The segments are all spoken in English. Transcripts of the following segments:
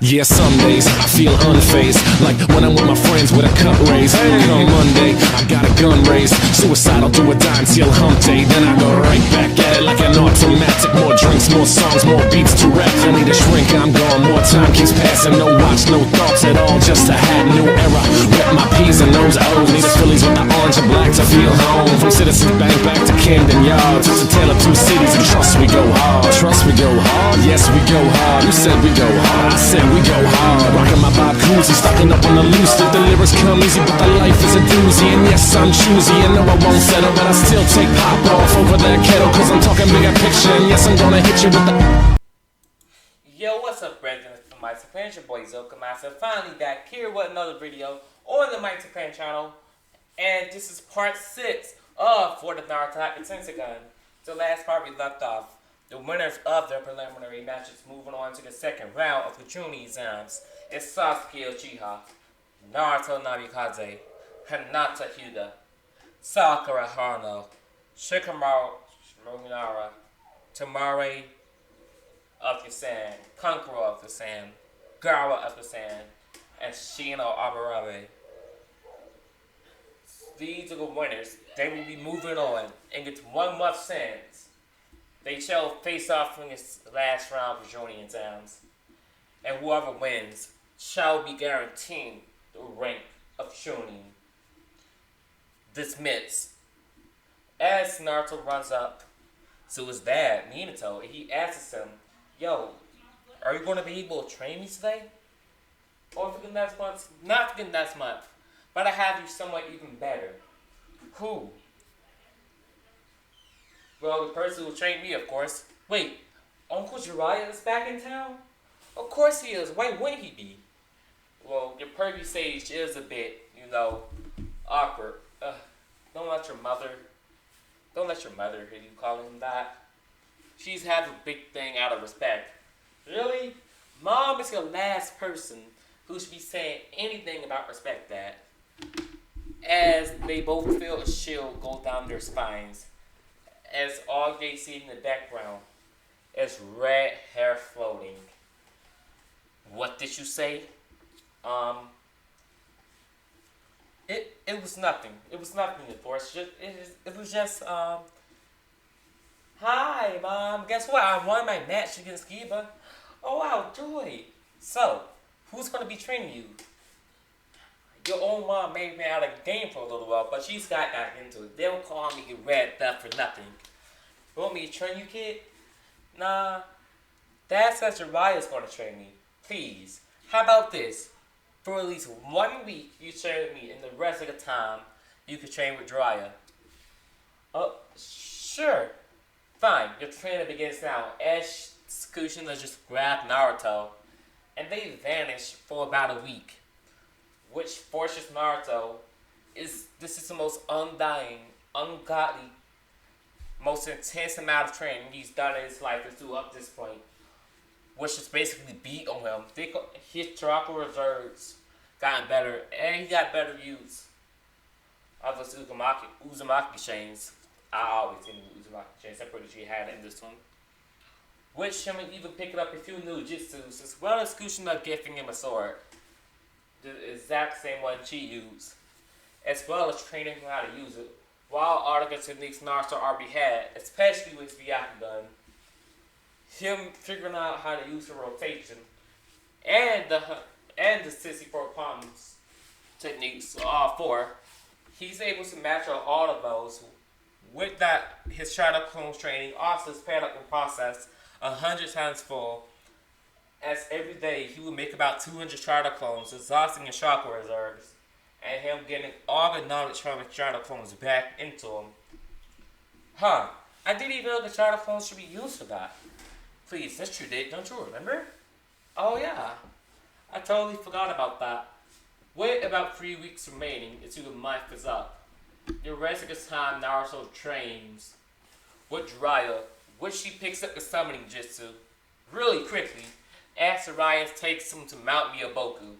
Yeah, some days I feel unfazed, like when I'm with my friends with a cup raised. And on Monday, I got a gun raised, suicidal to a die until hump day. Then I go right back at it like an automatic. More drinks, more songs, more beats to rap. I need a shrink, I'm gone, more time keeps passing. No watch, no thoughts at all, just a hat, new era. Rep my P's and those O's, need the Phillies with the orange and black to feel home. From Citizens Bank back to Camden Yards, it's a tale of two cities, and trust we go hard. Trust we go hard, yes we go hard. You said we go hard, I said we go hard. Rockin' my Bob Cousy, stocking up on the loose. The lyrics come easy, but the life is a doozy. And yes, I'm choosy, and no, I won't settle, but I still take pop off over that kettle, cause I'm talking bigger picture. And yes, I'm gonna hit you with the... Yo, what's up, brethren? It's from Mysta, it's your boy Zoku. Finally back here with another video on the Mysta channel. And this is part 6 of For the Naruto Tenseigan. The last part we left off. The winners of their preliminary matches moving on to the second round of the Chunin exams is Sasuke Uchiha, Naruto Namikaze, Hinata Hyuga, Sakura Haruno, Shikamaru Minara, Tamare of the Sand, Conqueror of the Sand, Gaara of the Sand, and Shino Abarabe. These are the winners. They will be moving on and get 1 month sentence. They shall face off in this last round of Chunin exams, and whoever wins shall be guaranteed the rank of Chunin. Dismissed. As Naruto runs up to his dad, Minato, he asks him, "Yo, are you going to be able to train me today? Or for the next month? Not for the next month, but I have you someone even better." Who? Well, the person who trained me, of course. Wait, Uncle Jiraiya is back in town? Of course he is. Why wouldn't he be? Well, your pervy sage is a bit, awkward. Don't let your mother hear you calling him that. She's had a big thing out of respect. Really? Mom is the last person who should be saying anything about respect, Dad. As they both feel a chill go down their spines, as all they see in the background is red hair floating. What did you say? It was nothing. It was nothing, of course. It was just, hi, Mom. Guess what? I won my match against Kiba. Oh, wow, joy. So, who's going to be training you? Your own mom made me out of the game for a little while, but she's got back into it. They don't call me Red Theft for nothing. You want me to train you, kid? Nah. Dad says Jiraiya's going to train me. Please. How about this? For at least 1 week, you train with me, and the rest of the time, you can train with Jiraiya. Oh, sure. Fine. Your training begins now. As Kushina just grabbed Naruto, and they vanish for about a week. Which forces Naruto this is the most undying, ungodly, most intense amount of training he's done in his life to up this point. Which is basically beat on him. His chakra reserves gotten better, and he got better use of his Uzumaki chains. I always think Uzumaki chains. I'm pretty sure he had it in this one. Which him even picking up a few new jutsus, as well as Kushina gifting him a sword. The exact same one she used, as well as training him how to use it, while all the techniques Naruto already had, especially with the Byakugan. Him figuring out how to use the rotation, and the 64 palms techniques, all 4, he's able to match up all of those. With that, his Shadow Clones training also sped up the process 100 times full. As every day, he would make about 200 Shadow Clones, exhausting his chakra reserves, and him getting all the knowledge from his Shadow Clones back into him. Huh, I didn't even know the Shadow Clones should be used for that. Please, that's true, Dave, don't you remember? Oh yeah, I totally forgot about that. With about 3 weeks remaining until the month is up, the rest of the time Naruto trains with Jiraiya, which she picks up the summoning jutsu really quickly, as Jiraiya takes him to Mount Miyaboku.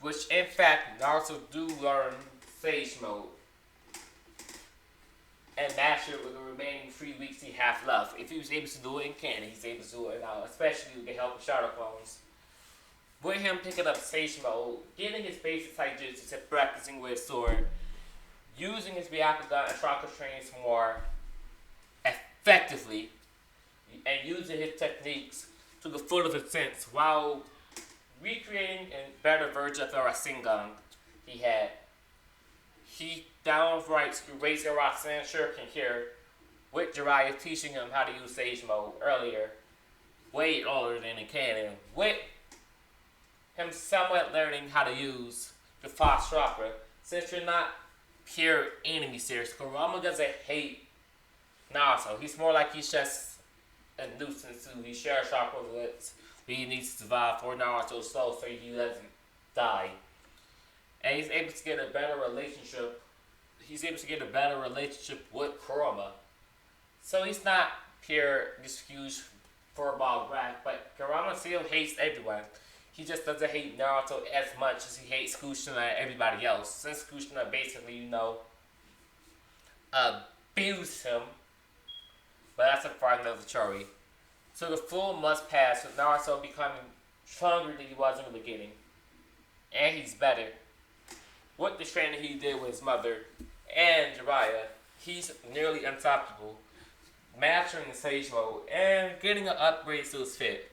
Which, in fact, Naruto do learn Sage Mode. and master it with the remaining 3 weeks he has left. If he was able to do it in canon, he's able to do it now, especially with the help of Shadow Clones. With him picking up Sage Mode, getting his basic taijutsu to practicing with his sword, using his Byakugan and chakra trains more effectively, and using his techniques to the full of his sense while recreating a better version of the Rasengan he had. He downright erased the Rasen Shuriken here, with Jiraiya teaching him how to use Sage Mode earlier, way older than in canon, with him somewhat learning how to use the Fox Chakra. Since you're not pure enemy series, Kurama doesn't hate Naruto. He's more like he's just a nuisance who he shares chakra with. He needs to survive for Naruto's soul so he doesn't die. And he's able to get a better relationship. He's able to get a better relationship with Kurama. So he's not pure this huge furball graph, but Kurama still hates everyone. He just doesn't hate Naruto as much as he hates Kushina and everybody else. Since Kushina basically, abused him. But that's a part of the story. So the full must pass with Naruto becoming stronger than he was in the beginning. And he's better. With the training he did with his mother and Jiraiya, he's nearly unstoppable. Mastering the Sage Mode and getting an upgrade to his fit.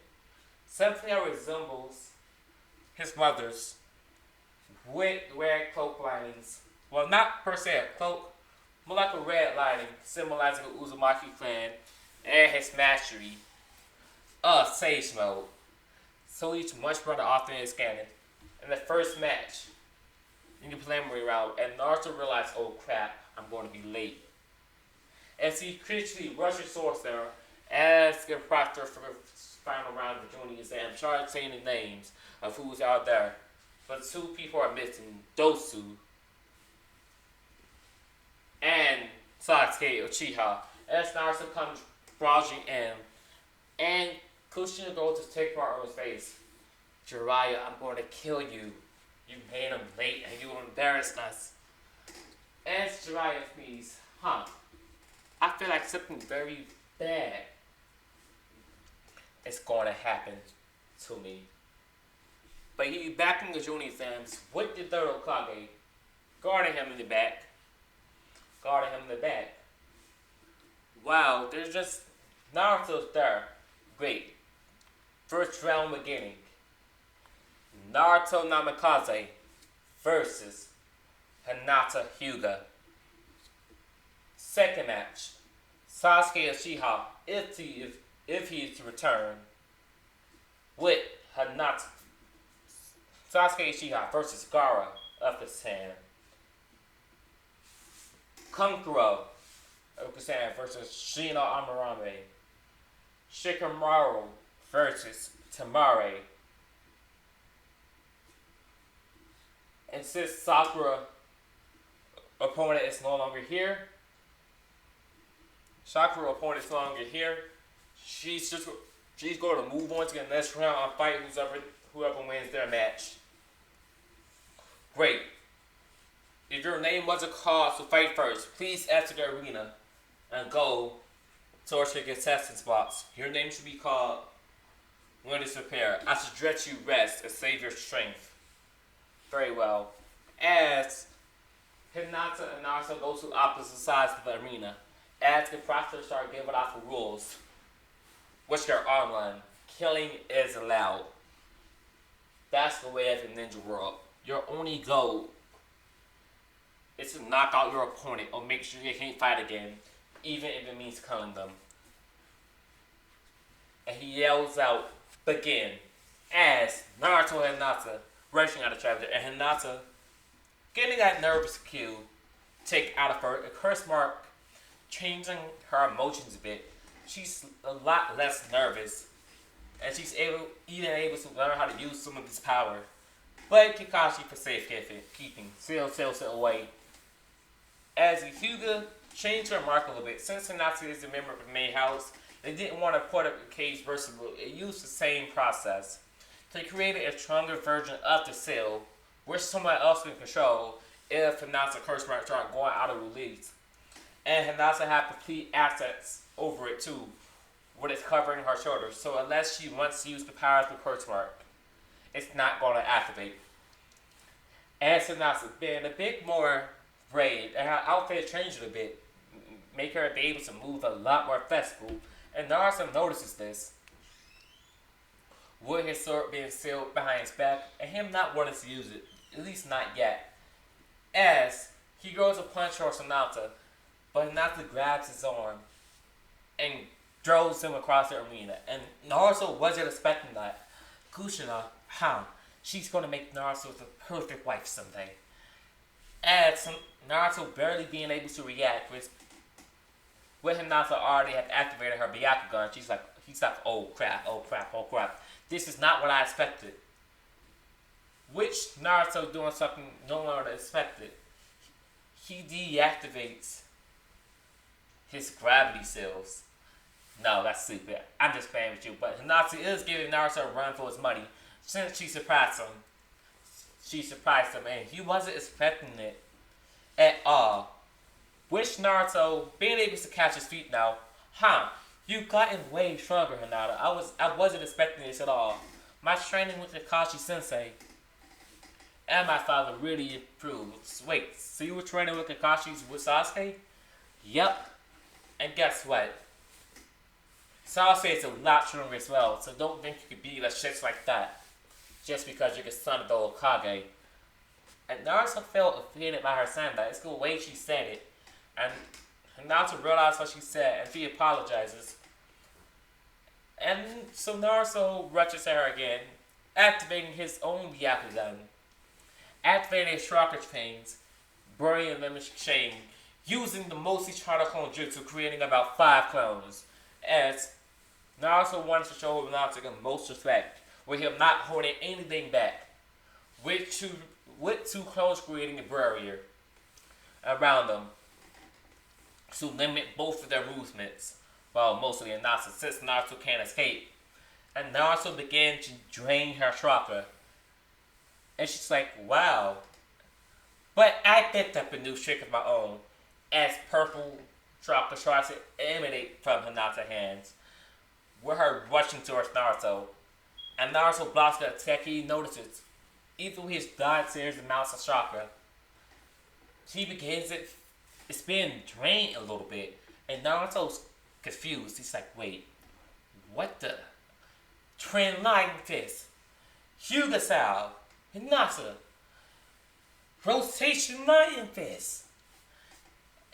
Something that resembles his mother's with red cloak linings. Well, not per se a cloak, more like a red lining symbolizing the Uzumaki clan and his mastery of Sage Mode. So he's much better off than his canon. In the first match, in the preliminary round, and Naruto realized, oh crap, I'm going to be late. As he critically rushes towards there, as the proctor for the final round of the junior exam, started saying the names of who's out there. But 2 people are missing, Dosu and Sasuke Uchiha. As Naruto comes barging in, and Kushina goes to take part on his face. Jiraiya, I'm going to kill you. You made him late and you embarrassed us. As Jiraiya sneezes, I feel like something very bad is going to happen to me. But he's backing the junior exams with the third Hokage, guarding him in the back. Wow, there's just Naruto's there. Great. First round beginning. Naruto Namikaze versus Hinata Hyuga. Second match. Sasuke Uchiha, if he is to return, with Hinata. Sasuke Uchiha versus Gaara of the Sand. Kankuro of the Sand versus Shino Amarame. Shikamaru versus Tamare. And since Sakura opponent is no longer here, she's going to move on to the next round and fight whoever wins their match. Great. If your name wasn't called to fight first, please enter the arena and go towards your contestant spots. Your name should be called when it's prepared. I suggest you rest and save your strength. Very well. As Hinata and Naruto go to opposite sides of the arena, as the process start giving out the rules, which are online, killing is allowed. That's the way of the ninja world. Your only goal is to knock out your opponent or make sure they can't fight again, even if it means killing them. And he yells out, begin, as Naruto and Hinata rushing out of traffic, and Hinata getting that nervous cue take out of her, a curse mark, changing her emotions a bit. She's a lot less nervous, and she's even able to learn how to use some of this power. But Kakashi for safekeeping, still away. As Hyuga changed her mark a little bit, since Hinata is a member of the main house, they didn't want to put up a cage versatile. It used the same process. They created a stronger version of the seal, which someone else can control if Hinata's curse mark start going out of release. And Hinata had complete access over it too, with it covering her shoulders. So unless she wants to use the powers with her work, it's not going to activate. And Hinata being a bit more brave, and her outfit changed a bit, make her be able to move a lot more flexible. And Naruto notices this, with his sword being sealed behind his back, and him not wanting to use it, at least not yet. As he goes to punch towards Hinata, but Hinata grabs his arm and throws him across the arena. And Naruto wasn't expecting that. Kushina, she's going to make Naruto the perfect wife someday. As Naruto barely being able to react with Hinata already had activated her Byakugan, he's like, oh crap. This is not what I expected. Which Naruto doing something no one would expected. He deactivates his gravity cells. No, that's stupid. I'm just playing with you. But Hinata is giving Naruto a run for his money since she surprised him. And he wasn't expecting it at all. Which Naruto, being able to catch his feet now, you've gotten way stronger, Hinata. I wasn't expecting this at all. My training with Kakashi Sensei and my father really improved. Wait, so you were training with Kakashi with Sasuke? Yep. And guess what? Sasuke is a lot stronger as well, so don't think you could be like shit like that just because you're the son of the Hokage. And Naruto felt offended by her saying that. It's the way she said it. And Naruto realized what she said, and she apologizes. And so Naruto rushes her again, activating his own Byakugan, activating his chakra chains, burying them in chain, using the multi-charter clone jutsu, creating about 5 clones. As Naruto wanted to show Naruto the most respect, with him not holding anything back, with two clones creating a barrier around them to limit both of their movements, well, mostly in Naruto, since Naruto can't escape. And Naruto began to drain her chakra. And she's like, wow. But I picked up a new trick of my own, as purple chakra starts to emanate from Hinata's hands, with her rushing towards Naruto. And Naruto blocks the attack. He notices, even with his God-series amounts of chakra, he begins it. It's being drained a little bit, and Naruto's confused. He's like, wait, what the? Trend line fist, Hyuga style, Hinata, rotation lion fist.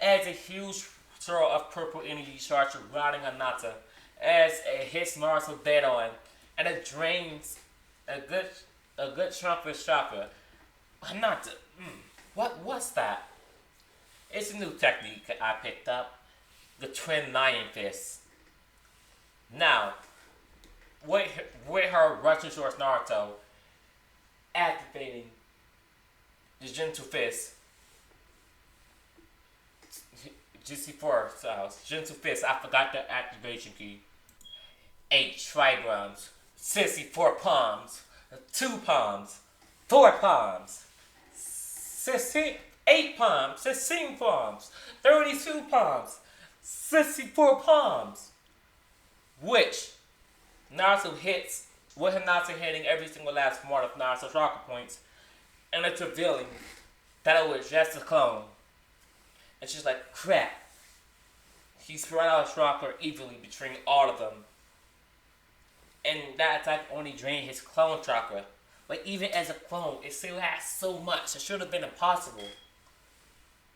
As a huge swirl of purple energy starts surrounding Hinata, as it hits Naruto dead on, and it drains a good chunk of his chakra. Hinata, what was that? It's a new technique I picked up, the Twin Lion Fist. Now, with her rushing towards Naruto, activating the Gentle Fist, GC4 styles, Gentle Fist, I forgot the activation key. 8 trigrams, 64 palms, 2 palms, 4 palms, 8 palms, 16 palms, 32 palms, 64 palms. Which Naruto hits, with Hinata hitting every single last one of Naruto's chakra points, and it's revealing that it was just a clone. And she's like, crap. He spread out his chakra evenly between all of them. And that attack only drained his clone chakra. But even as a clone, it still has so much. It should have been impossible.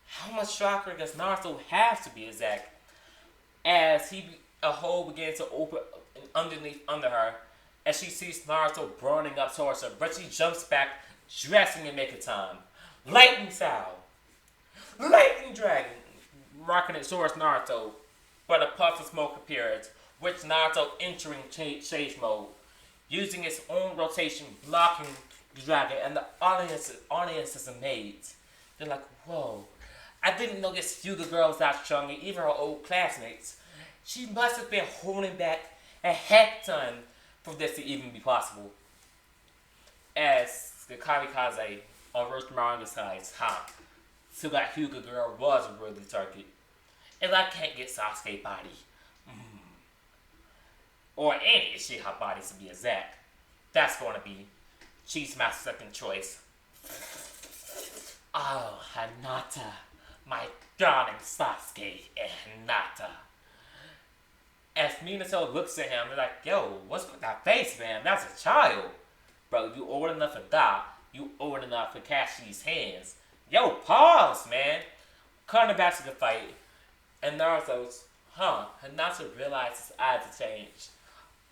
How much chakra does Naruto have to be exact? As a hole begins to open under her, as she sees Naruto burning up towards her, but she jumps back, dressing in make time. Lightning style, lightning dragon, rocking it towards Naruto, but a puff of smoke appears, with Naruto entering change mode, using his own rotation, blocking the dragon, and the audience is amazed. They're like, whoa. I didn't know this Hyuga girl was that strong, and even her old classmates. She must have been holding back a heck ton for this to even be possible. As the kamikaze on Orochimaru's side, so that Hyuga girl was a worthy target. If I can't get Sasuke body, or any Uchiha bodies to be exact, that's going to be Cheese my second choice. Oh, Hinata, my darling Sasuke and Hinata. As Minato looks at him, they're like, yo, what's with that face, man? That's a child. Bro, you old enough to die. You old enough to catch these hands. Yo, pause, man. Cutting back to the fight. And Naruto's, Hinata realized his eyes have changed.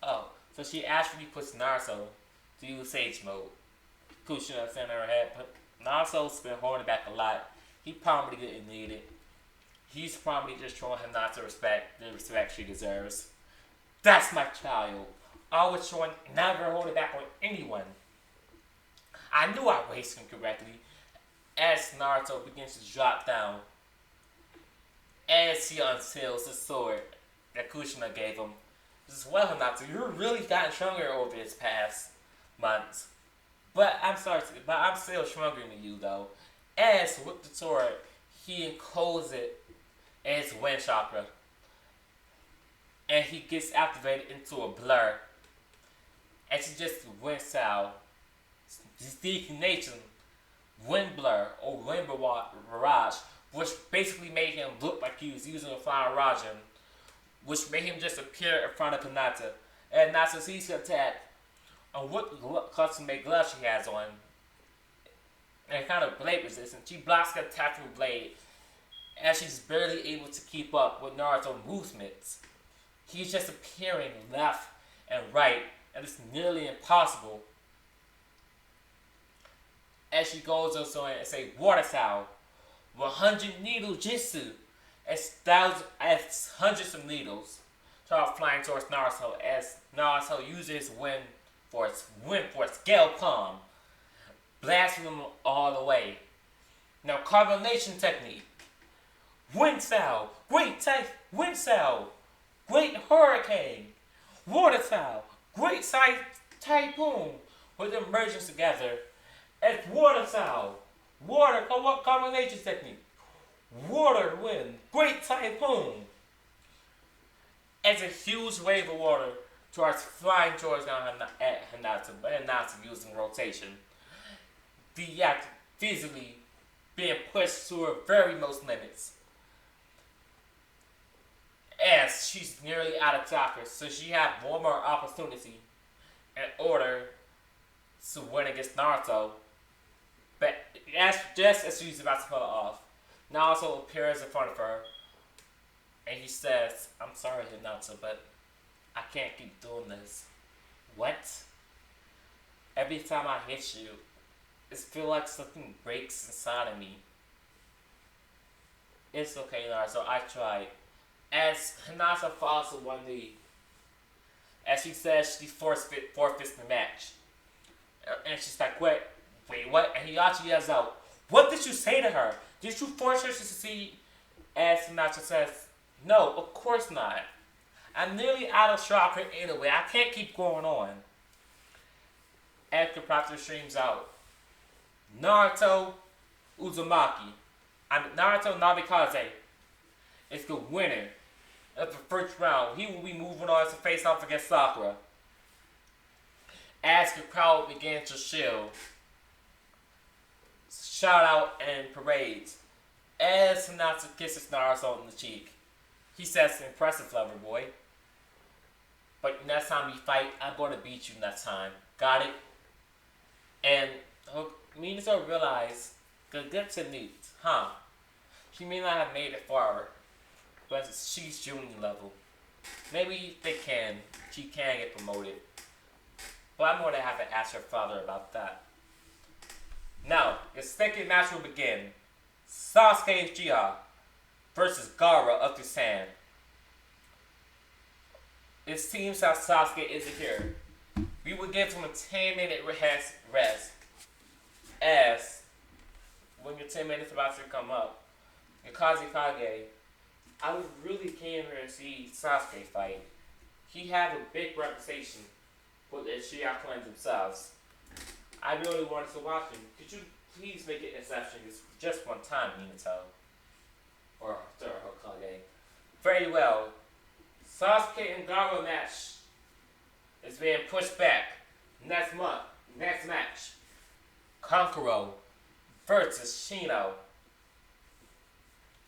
Oh, so she actually puts Naruto to use Sage Mode. Kushina in her head, but Naruto's been holding back a lot. He probably didn't need it. He's probably just showing Hinata the respect she deserves. That's my child. Always showing, never holding back on anyone. I knew I raised him correctly. As Naruto begins to drop down, as he unseals the sword that Kushina gave him, says, well, Hinata, you've really gotten stronger over this past months. But I'm still stronger than you, though. As with the sword, he encodes it as wind chakra. And he gets activated into a blur. And she just wins out. This declination, wind blur, or wind barrage, which basically made him look like he was using a flying Rajan, which made him just appear in front of Hinata. And Hinata sees her attack on what custom-made gloves she has on, and kind of blade resistant. She blocks the attack from the blade, as she's barely able to keep up with Naruto's movements. He's just appearing left and right, and it's nearly impossible. As she goes also and say water style, 100 needle jutsu, as hundreds of needles start flying towards Naruto, as Naruto uses wind force, gale palm, blasting them all the way. Now, carbonation technique, wind style, great type, wind style, great hurricane, water style, great size typhoon, with them merging together as water style, water combination technique, water wind, great typhoon, as a huge wave of water starts flying towards Hinata, but Hinata using rotation. The act physically being pushed to her very most limits. As she's nearly out of chakra, so she had one more opportunity in order to win against Naruto. But just as she's about to pull it off, Naruto appears in front of her, and he says, I'm sorry, Hinata, but I can't keep doing this. What? Every time I hit you, it feels like something breaks inside of me. It's okay, Naruto, I tried. As Hinata falls to one knee, as she says she forfeits the match. And she's like, wait, what? And he actually yells out, what did you say to her? Did you force her to succeed? As Hinata says, no, of course not. I'm nearly out of chakra anyway. I can't keep going on. After Proctor streams out, Naruto Namikaze is the winner of the first round. He will be moving on to face off against Sakura. As the crowd begins to shout out and parades, as Hinata kisses Naruto on the cheek, he says, impressive, lover boy. But next time we fight, I'm going to beat you next time. Got it? And Minato realized, good to meet, She may not have made it far, but she's junior level. Maybe she can get promoted. But I'm going to have to ask her father about that. Now, the second match will begin. Sasuke Uchiha versus Gaara of the Sand. It seems that Sasuke isn't here. We will give him a 10-minute rest. As when your 10 minutes about to come up, in Kazekage, I was really keen here to see Sasuke fight. He had a big reputation with the Uchiha clans themselves. I really wanted to watch him. Could you please make an exception just one time, Minato? Or Hokage? very well. Sasuke and Gaara match is being pushed back. Next month, next match. Kankuro versus Shino.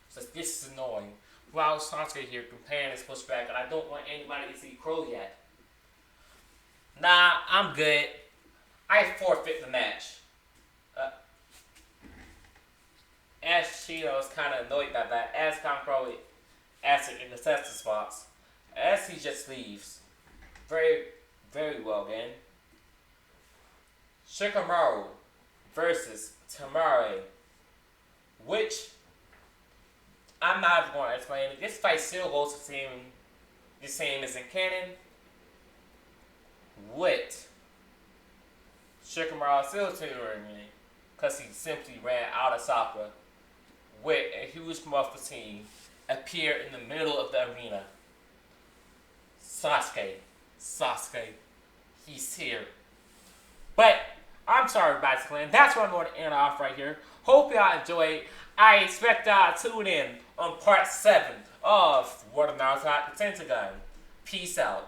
So this is annoying. While Sasuke here comparing is pushed back, and I don't want anybody to see Crow yet. Nah, I'm good. I forfeit the match. As Shino is kind of annoyed by that, as Kankuro asks it in the test spots, as he just leaves. Very, very well, again. Shikamaru versus Tamare, which I'm not going to explain. This fight still goes the same as in canon, with Shikamaru still tutoring me because he simply ran out of Sakura, with a huge muffler team appear in the middle of the arena. Sasuke, he's here. But I'm sorry, Bicycle, and that's where I'm going to end off right here. Hope y'all enjoyed. I expect y'all to tune in on part 7 of What of Naruto the Tenseigan. Peace out.